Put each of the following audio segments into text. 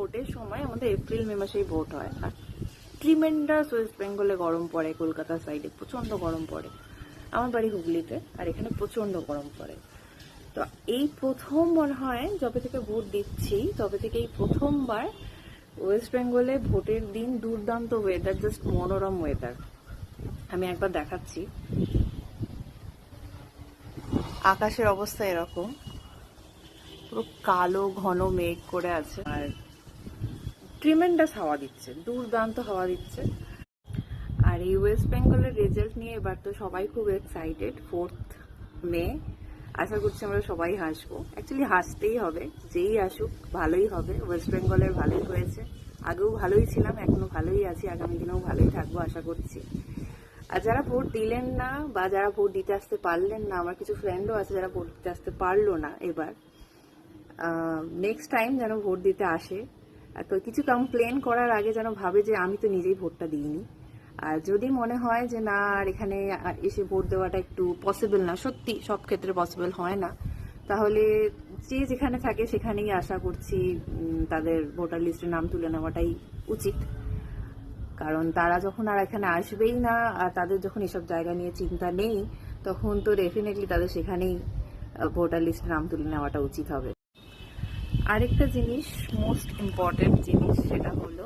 ভোটের সময় আমাদের এপ্রিল মে মাসেই ভোট হয়, আর ট্রিমেন্ডাস ওয়েস্ট বেঙ্গলে গরম পড়ে, কলকাতা সাইডে প্রচন্ড গরম পড়ে। আমার বাড়ি হুগলিতে, আর এখানে প্রচন্ড গরম পড়ে। তো এই প্রথম মনে হয় যবে থেকে ভোট দিচ্ছি তবে থেকে এই প্রথমবার ওয়েস্ট বেঙ্গলে ভোটের দিন দুর্দান্ত ওয়েদার, জাস্ট মনোরম ওয়েদার। আমি একবার দেখাচ্ছি। আকাশের অবস্থা এরকম, পুরো কালো ঘন মেঘ করে আছে, আর ট্রিমেন্ডাস হাওয়া দিচ্ছে, দুর্দান্ত হাওয়া দিচ্ছে। আর এই ওয়েস্ট বেঙ্গলের রেজাল্ট নিয়ে এবার তো সবাই খুব এক্সাইটেড। 4th মে আশা করছি আমরা সবাই হাসবো। অ্যাকচুয়ালি হাসতেই হবে, যেই আসুক ভালোই হবে। ওয়েস্ট বেঙ্গলের ভালোই হয়েছে, আগেও ভালোই ছিলাম, এখনো ভালোই আছি, আগামী দিনেও ভালোই থাকবো আশা করছি। আর যারা ভোট দিলেন না বা যারা ভোট দিতে আসতে পারলেন না, আমার কিছু ফ্রেন্ডও আছে যারা ভোট দিতে আসতে পারলো না, এবার নেক্সট টাইম যেন ভোট দিতে আসে। তো কিছু কমপ্লেন করার আগে যেন ভাবে যে আমি তো নিজেই ভোটটা দিইনি। আর যদি মনে হয় যে না, আর এখানে এসে ভোট দেওয়াটা একটু পসিবল না, সত্যি সব ক্ষেত্রে পসিবল হয় না, তাহলে যে যেখানে থাকে সেখানেই আশা করছি তাদের ভোটার লিস্টে নাম তুলে নেওয়াটাই উচিত। কারণ তারা যখন আর এখানে আসবেই না, আর তাদের যখন এসব জায়গা নিয়ে চিন্তা নেই, তখন তো ডেফিনেটলি তাদের সেখানেই ভোটার লিস্টে নাম তুলে নেওয়াটা উচিত হবে। আরেকটা জিনিস, মোস্ট ইম্পর্টেন্ট জিনিস, সেটা হলো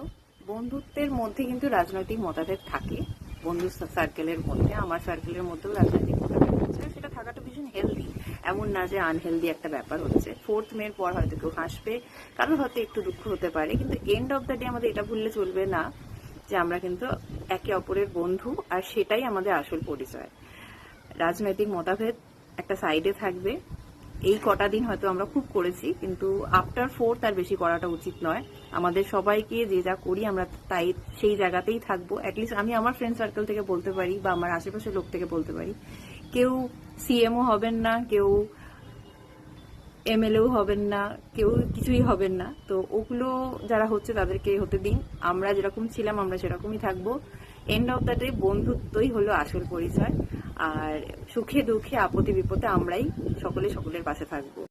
বন্ধুত্বের মধ্যে কিন্তু রাজনৈতিক মতভেদ থাকে। বন্ধু সার্কেলের মধ্যে, আমার সার্কেলের মধ্যেও রাজনৈতিক মতভেদ হচ্ছে, সেটা থাকাটা ভীষণ হেলদি, এমন না যে আনহেলদি একটা ব্যাপার হচ্ছে। 4th মের পর হয়তো কেউ হাসবে, কারোর হয়তো একটু দুঃখ হতে পারে, কিন্তু এন্ড অফ দ্য ডে আমাদের এটা ভুললে চলবে না যে আমরা কিন্তু একে অপরের বন্ধু, আর সেটাই আমাদের আসল পরিচয়। রাজনৈতিক মতভেদ একটা সাইডে থাকবে। এই কটা দিন হয়তো আমরা খুব করেছি, কিন্তু আফটার 4th আর বেশি করাটা উচিত নয়। আমাদের সবাইকে যে যা করি আমরা তাই সেই জায়গাতেই থাকবো। অ্যাটলিস্ট আমি আমার ফ্রেন্ড সার্কেল থেকে বলতে পারি বা আমার আশেপাশের লোক থেকে বলতে পারি, কেউ সিএমও হবেন না, কেউ এমএলএও হবেন না, কেউ কিছুই হবেন না। তো ওগুলো যারা হচ্ছে তাদেরকে হতে দিন, আমরা যেরকম ছিলাম আমরা সেরকমই থাকবো। এন্ড অফ দ্য ডে বন্ধুত্বই হলো আসল পরিচয়, আর সুখে দুঃখে আপদে বিপদে আমরাই সকলে সকলের পাশে থাকবো।